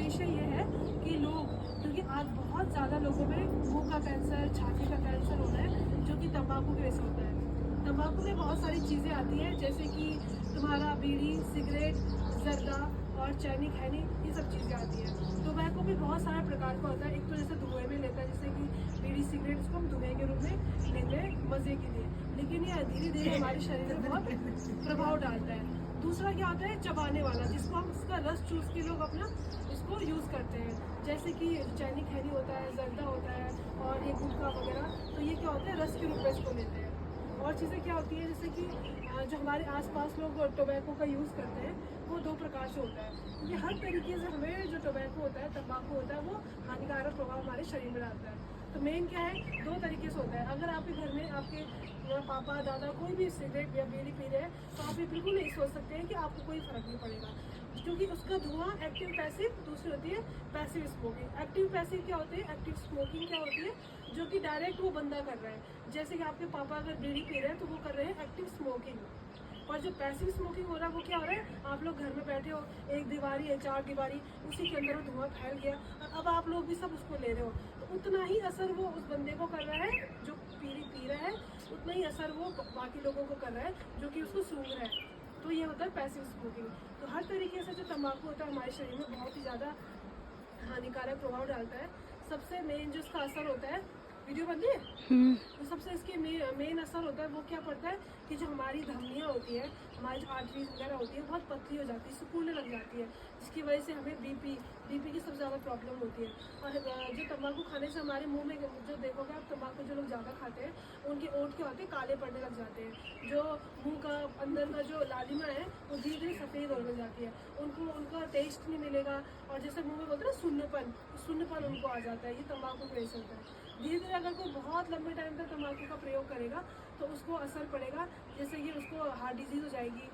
उद्देश्य ये है कि लोग, क्योंकि आज बहुत ज़्यादा लोगों में मुंह का कैंसर, छाती का कैंसर हो रहा है, जो कि तंबाकू की वजह से होता है। तंबाकू में बहुत सारी चीज़ें आती हैं, जैसे कि तुम्हारा बीड़ी, सिगरेट, जर्दा और चैनी खैनी, ये सब चीज़ें आती हैं। टोबैको भी बहुत सारे प्रकार का होता है। एक तो जैसे धुएं में लेता है, जैसे कि बीड़ी, सिगरेट, इसको हम धुएं के रूप में लेते हैं मज़े के लिए, लेकिन ये धीरे धीरे हमारे शरीर में बहुत प्रभाव डालता है। दूसरा क्या होता है, चबाने वाला, जिसको हम उसका रस चूस के लोग अपना उसको यूज़ करते हैं, जैसे कि चैनी खैनी होता है, जर्दा होता है और ये गुटखा वगैरह। तो ये क्या होता है, रस के रूप में इसको लेते हैं। और चीज़ें क्या होती है, जैसे कि जो हमारे आसपास लोग टोबैको का यूज़ करते हैं, वो दो प्रकार से होता है, क्योंकि हर तरीके से हमें जो टोबैको होता है, तंबाकू होता है, वो हानिकारक प्रभाव हमारे शरीर में डालता है। तो मेन क्या है, दो तरीके से होता है। अगर आपके घर में आपके पापा, दादा कोई भी सिगरेट या बीड़ी पी रहे हैं, तो आप ये बिल्कुल नहीं सोच सकते हैं कि आपको कोई फर्क नहीं पड़ेगा, क्योंकि उसका धुआं एक्टिव पैसिव, दूसरी होती है पैसिव स्मोकिंग। एक्टिव पैसिव क्या होती है, एक्टिव स्मोकिंग क्या होती है, जो कि डायरेक्ट वो बंदा कर रहा है। जैसे कि आपके पापा अगर बीड़ी पी रहे हैं, तो वो कर रहे हैं एक्टिव स्मोकिंग। और जो पैसिव स्मोकिंग हो रहा है, वो क्या हो रहा है, आप लोग घर में बैठे हो, एक दीवारी है, चार दीवारी, उसी के अंदर धुआं फैल गया और अब आप लोग भी सब उसको ले रहे हो, तो उतना ही असर वो उस बंदे को कर रहा है जो पी रहा है, उतना ही असर वो बाकी लोगों को कर रहा है जो कि उसको सूंघ रहा है। तो ये होता है पैसिव स्मोकिंग। तो हर तरीके से जो तंबाकू होता है हमारे शरीर में बहुत ही ज़्यादा हानिकारक प्रभाव डालता है। सबसे मेन जो इसका असर होता है, वीडियो बन रही है, तो सबसे इसके मेन असर होता है, वो क्या पड़ता है कि जो हमारी धमनियाँ होती है, हमारी जो आर्टरीज वगैरह होती है, बहुत पतली हो जाती है, सिकुड़ने लग जाती है, जिसकी वजह से हमें बीपी की सबसे ज़्यादा प्रॉब्लम होती है। और जो तंबाकू खाने से हमारे मुंह में, जो देखोगे आप, तंबाकू जो लोग ज़्यादा खाते हैं, उनके ओंठ क्या होते हैं, काले पड़ने लग जाते हैं। जो मुंह का अंदर का जो लालिमा है, वो धीरे धीरे सफ़ेद होने लग जाती है, उनका टेस्ट नहीं मिलेगा, और जैसे मुंह में बोलते हैं ना सुन्नपन उनको आ जाता है। ये तंबाकू की वजह से होता है। धीरे धीरे अगर कोई बहुत लंबे टाइम तक तंबाकू का प्रयोग करेगा, तो उसको असर पड़ेगा, जैसे कि उसको हार्ट डिजीज़ हो जाएगी,